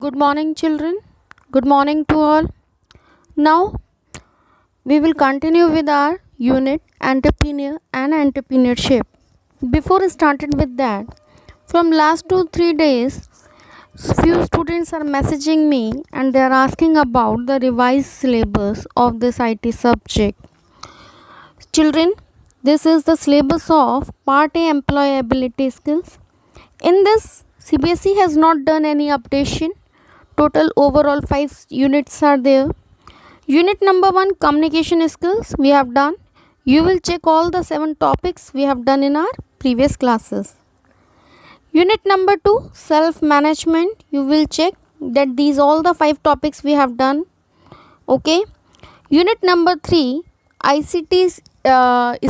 Good morning, children. Good morning to all. Now we will continue with our unit entrepreneur and entrepreneurship. Before I started with that, from last 2-3 days, few students are messaging me and they are asking about the revised syllabus of this IT subject. Children, this is the syllabus of Part A employability skills. In this, CBSE has not done any updation. Total overall 5 units are there. Unit number 1, communication skills, we have done. You will check all the 7 topics we have done in our previous classes. Unit number 2, self management, you will check that these all the 5 topics we have done. Okay. Unit number 3, ICT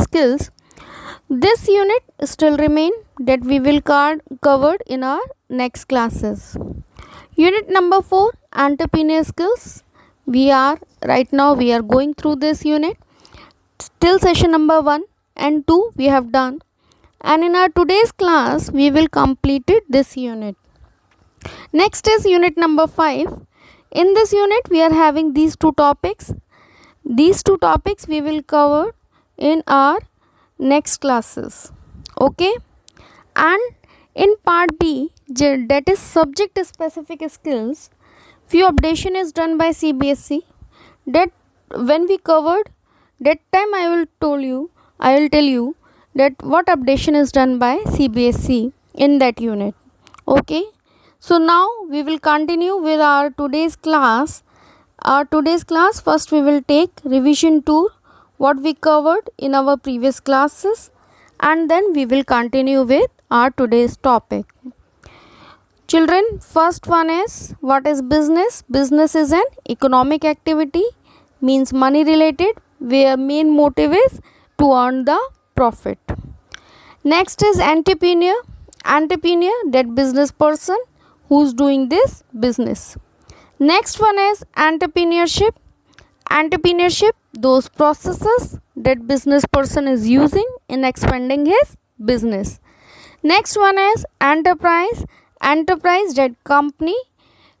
skills. This unit still remain that we will covered in our next classes. Unit number 4, entrepreneur skills. We are going through this unit till session number 1 and 2 we have done, and in our today's class we will complete this unit. Next is unit number 5. In this unit we are having these 2 topics. These 2 topics we will cover in our next classes. Okay, and in part B, that is subject specific skills, few updation is done by CBSE. That when we covered that time I will tell you that what updation is done by CBSE in that unit. Okay, so now we will continue with our today's class. First we will take revision tour, what we covered in our previous classes, and then we will continue with our today's topic. Children, first one is, what is business? Business is an economic activity, means money related, where main motive is to earn the profit. Next is entrepreneur. Entrepreneur, that business person who's doing this business. Next one is entrepreneurship. Entrepreneurship, those processes that business person is using in expanding his business. Next one is enterprise. Enterprise, that company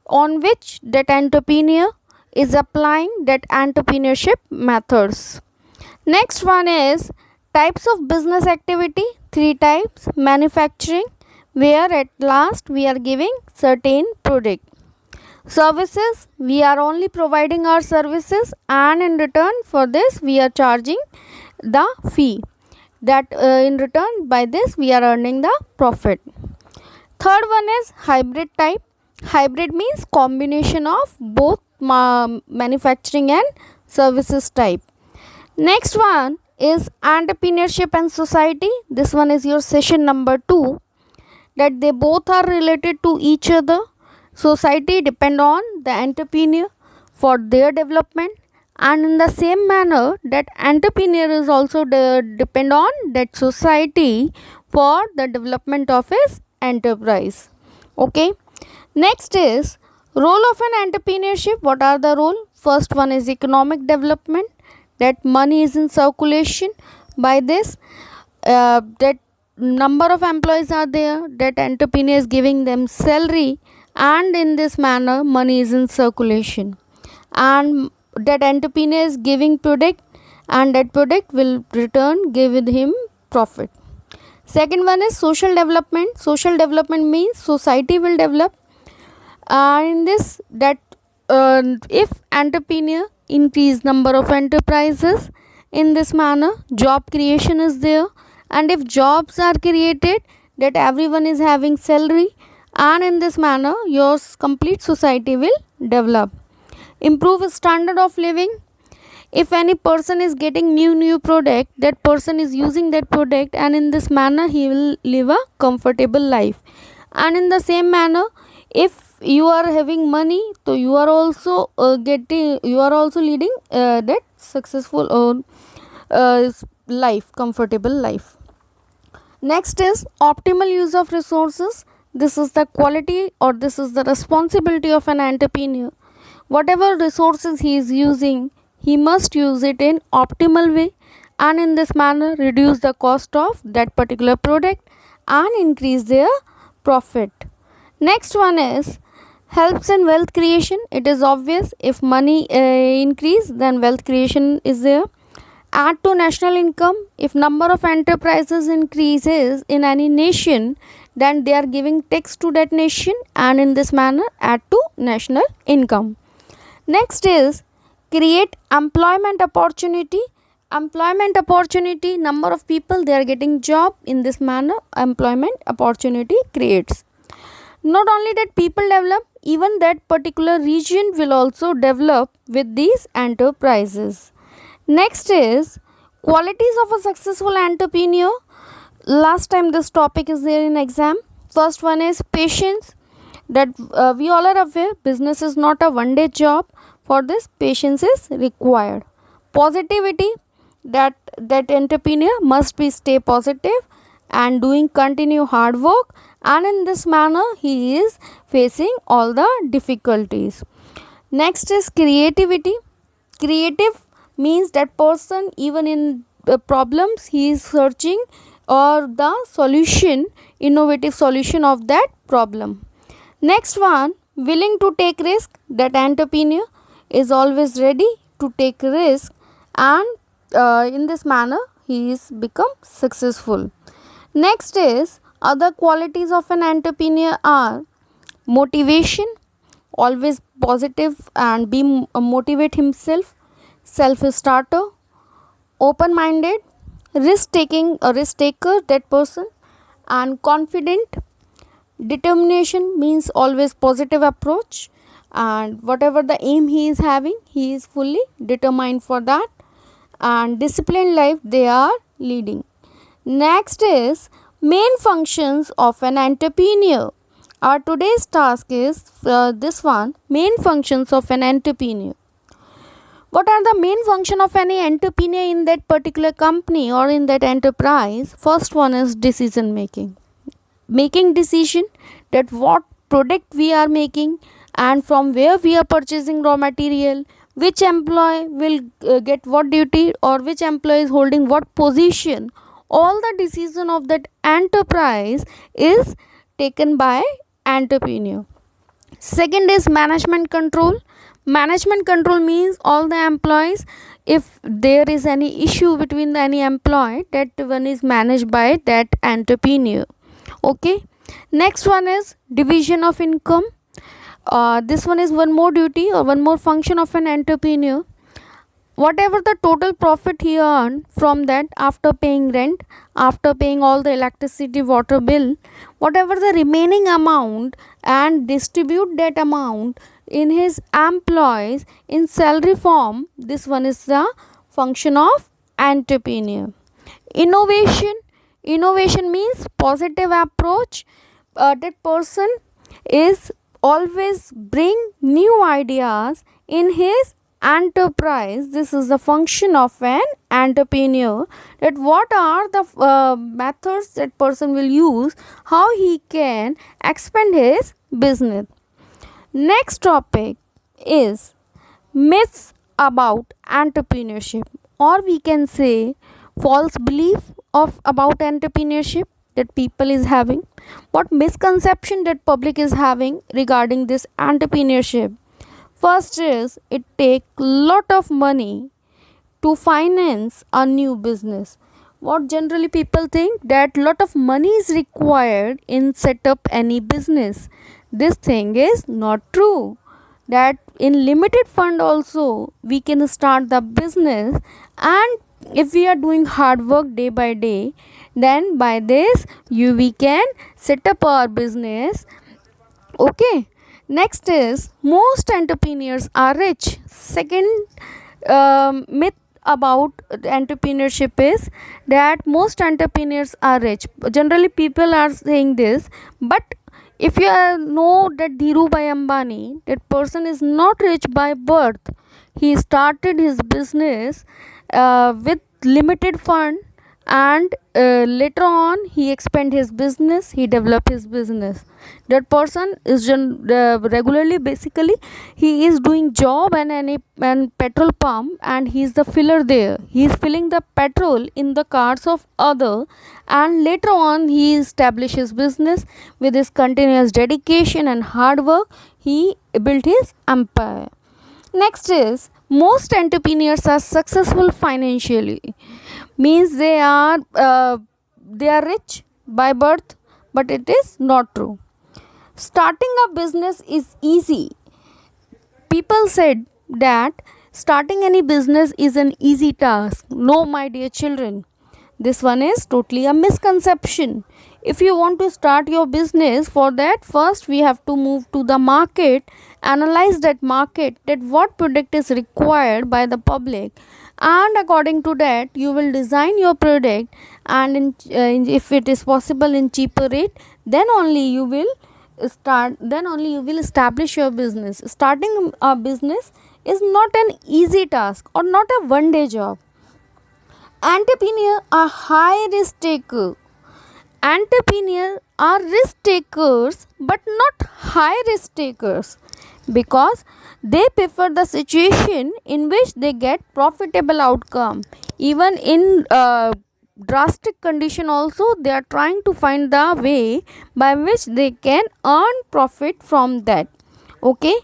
on which that entrepreneur is applying that entrepreneurship methods. Next one is types of business activity, 3 types. Manufacturing, where at last we are giving certain product. Services, we are only providing our services and in return for this we are charging the fee, that in return by this we are earning the profit. Third one is hybrid type. Hybrid means combination of both manufacturing and services type. Next one is entrepreneurship and society. This one is your session number 2, that they both are related to each other. Society depend on the entrepreneur for their development, and in the same manner that entrepreneur is also depend on that society for the development of his enterprise. Okay, next is role of an entrepreneurship. What are the role? First one is economic development, that money is in circulation. By this that number of employees are there, that entrepreneur is giving them salary, and in this manner money is in circulation, and that entrepreneur is giving product, and that product will return give him profit. Second one is social development. Social development means society will develop, in this that if entrepreneur increase number of enterprises, in this manner job creation is there, and if jobs are created, that everyone is having salary, and in this manner your complete society will develop. Improve standard of living. If any person is getting new product, that person is using that product, and in this manner he will live a comfortable life. And in the same manner, if you are having money, so you are also leading that successful life, comfortable life. Next is optimal use of resources. This is the quality, or this is the responsibility of an entrepreneur. Whatever resources he is using, he must use it in optimal way, and in this manner reduce the cost of that particular product and increase their profit. Next one is Helps in wealth creation. It is obvious, if money increase, then wealth creation is there. Add to national income. If number of enterprises increases in any nation, then they are giving tax to that nation, and in this manner add to national income. Next is create employment opportunity. Employment opportunity, number of people they are getting job, in this manner employment opportunity creates. Not only that people develop, even that particular region will also develop with these enterprises. Next is qualities of a successful entrepreneur. Last time this topic is there in exam. First one is patience. That we all are aware, business is not a one day job. For this, patience is required. Positivity, that entrepreneur must be stay positive and doing continue hard work, and in this manner he is facing all the difficulties. Next is creativity. Creative means that person, even in problems, he is searching or the solution, innovative solution of that problem. Next one, willing to take risk. That entrepreneur is always ready to take risk, and in this manner he is become successful. Next is other qualities of an entrepreneur are motivation, always positive and be motivate himself, self starter, open minded, risk taking, a risk taker that person, and confident. Determination means always positive approach, and whatever the aim he is having, he is fully determined for that, and disciplined life they are leading. Next is main functions of an entrepreneur. Our today's task is this one, main functions of an entrepreneur. What are the main function of any entrepreneur in that particular company or in that enterprise? First one is decision making. Making decision that what product we are making and from where we are purchasing raw material, which employee will get what duty, or which employee is holding what position. All the decision of that enterprise is taken by entrepreneur. Second is management control. Management control means all the employees, if there is any issue between any employee, that one is managed by that entrepreneur. Okay. Next one is division of income. This one is one more duty or one more function of an entrepreneur. Whatever the total profit he earned from that, after paying rent, after paying all the electricity, water bill, whatever the remaining amount, and distribute that amount in his employees in salary form. This one is the function of entrepreneur. Innovation. Innovation means positive approach. That person is always bring new ideas in his enterprise. This is the function of an entrepreneur, that what are the methods that person will use, how he can expand his business. Next topic is myths about entrepreneurship, or we can say false belief of about entrepreneurship that people is having. What misconception that public is having regarding this entrepreneurship? First is it take lot of money to finance a new business. What generally people think, that lot of money is required in set up any business. This thing is not true. That in limited fund also we can start the business, and if we are doing hard work day by day, then by this we can set up our business. Okay. Next is most entrepreneurs are rich. Second myth about entrepreneurship is that most entrepreneurs are rich. Generally people are saying this, but if you know that Dhirubhai Ambani, that person is not rich by birth. He started his business with limited fund, and later on he expand his business, he develop his business. That person is regularly, basically he is doing job and petrol pump, and he is the filler there, he is filling the petrol in the cars of other, and later on he establishes business. With his continuous dedication and hard work, he built his empire. Next is, most entrepreneurs are successful financially, means they are rich by birth, but it is not true. Starting a business is easy. People said that starting any business is an easy task. No, my dear children, this one is totally a misconception. If you want to start your business, for that first we have to move to the market, analyze that market, that what product is required by the public, and according to that you will design your product, and if it is possible in cheaper rate, then only you will establish your business. Starting a business is not an easy task or not a one day job. Entrepreneurs are high risk taker. Entrepreneurs are risk takers but not high risk takers, because they prefer the situation in which they get profitable outcome. Even in drastic condition also, they are trying to find the way by which they can earn profit from that. Okay.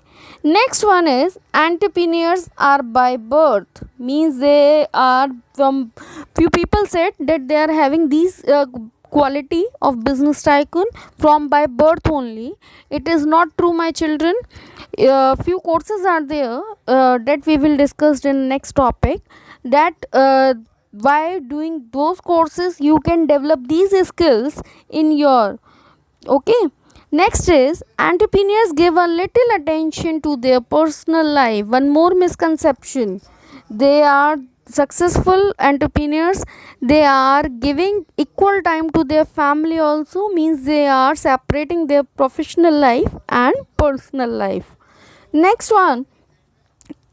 Next one is, entrepreneurs are by birth, means they are from, few people said that they are having these quality of business tycoon from by birth only. It is not true, my children. Few courses are there that we will discuss in next topic, that by doing those courses you can develop these skills in your. Okay. Next is, entrepreneurs give a little attention to their personal life. One more misconception. They are successful entrepreneurs, they are giving equal time to their family also, means they are separating their professional life and personal life. Next one,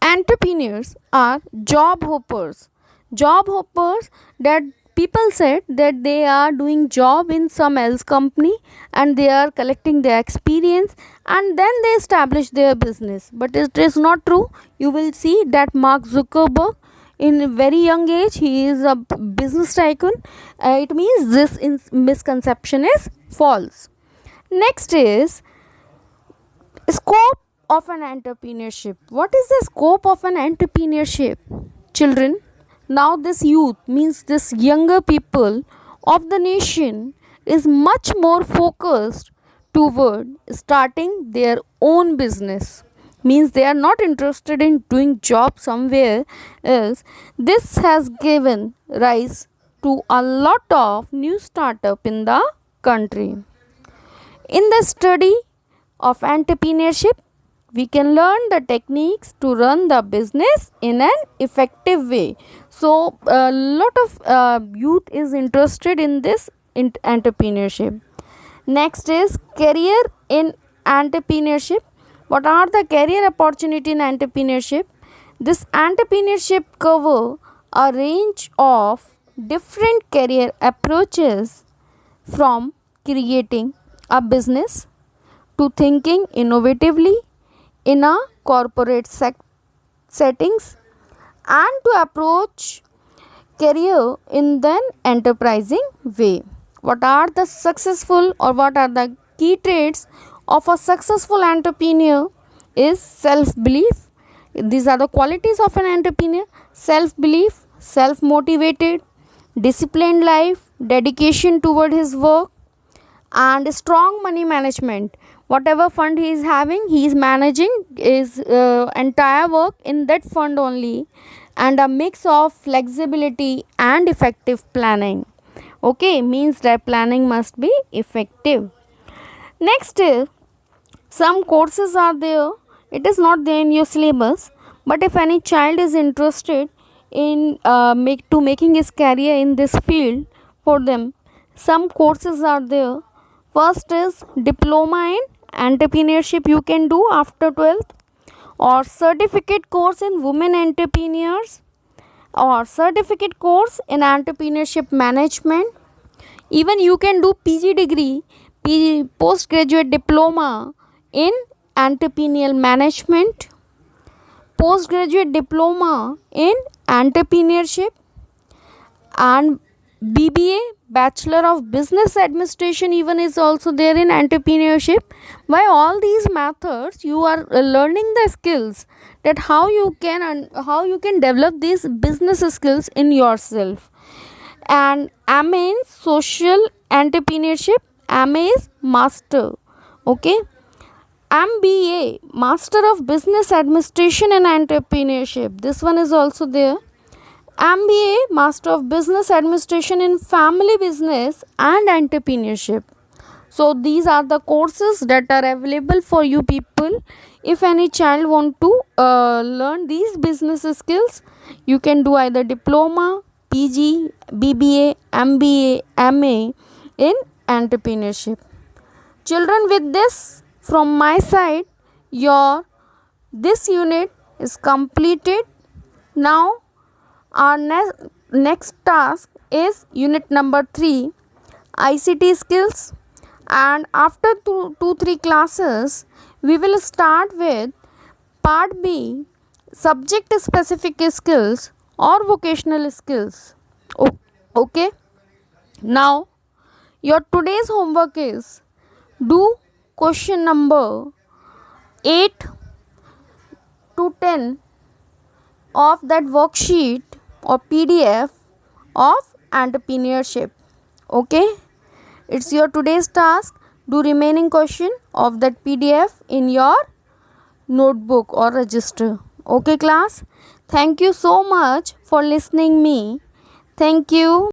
entrepreneurs are job hoppers. Job hoppers, that people said that they are doing job in some else company and they are collecting their experience and then they establish their business, but it is not true. You will see that Mark Zuckerberg, in a very young age he is a business tycoon. It means this misconception is false. Next is, scope of an entrepreneurship. What is the scope of an entrepreneurship, children? Now this youth, means this younger people of the nation, is much more focused toward starting their own business, means they are not interested in doing job somewhere else. This has given rise to a lot of new startup in the country. In the study of entrepreneurship, we can learn the techniques to run the business in an effective way. So a lot of youth is interested in this entrepreneurship. Next is, career in entrepreneurship. What are the career opportunity in entrepreneurship? This entrepreneurship cover a range of different career approaches, from creating a business to thinking innovatively in a corporate settings, and to approach career in an enterprising way. What are the successful, or what are the key traits of a successful entrepreneur? Is self belief. These are the qualities of an entrepreneur: self belief, self motivated, disciplined life, dedication toward his work, and strong money management. Whatever fund he is having, he is managing his entire work in that fund only, and a mix of flexibility and effective planning. Okay, means that planning must be effective. Next is, some courses are there, it is not there in your syllabus, but if any child is interested in making his career in this field, for them some courses are there. First is diploma in entrepreneurship you can do after 12th, or certificate course in women entrepreneurs, or certificate course in entrepreneurship management. Even you can do PG degree, postgraduate diploma in entrepreneurial management, postgraduate diploma in entrepreneurship, and BBA, Bachelor of Business Administration, even is also there in entrepreneurship. By all these methods, you are learning the skills that how you can develop these business skills in yourself. And MA in Social Entrepreneurship, MA is Master. Okay. MBA, Master of Business Administration and Entrepreneurship. This one is also there. MBA, Master of Business Administration in Family Business and Entrepreneurship. So these are the courses that are available for you people. If any child want to learn these business skills, you can do either diploma, PG, BBA, MBA, MA in entrepreneurship. Children, with this from my side, your this unit is completed. Now our next task is unit number 3, ICT skills, and after 3 classes we will start with part B, subject specific skills or vocational skills. Okay. Now your today's homework is do question number 8 to 10 of that worksheet or PDF of entrepreneurship. Okay, it's your today's task. Do remaining question of that PDF in your notebook or register. Okay class, thank you so much for listening me. Thank you.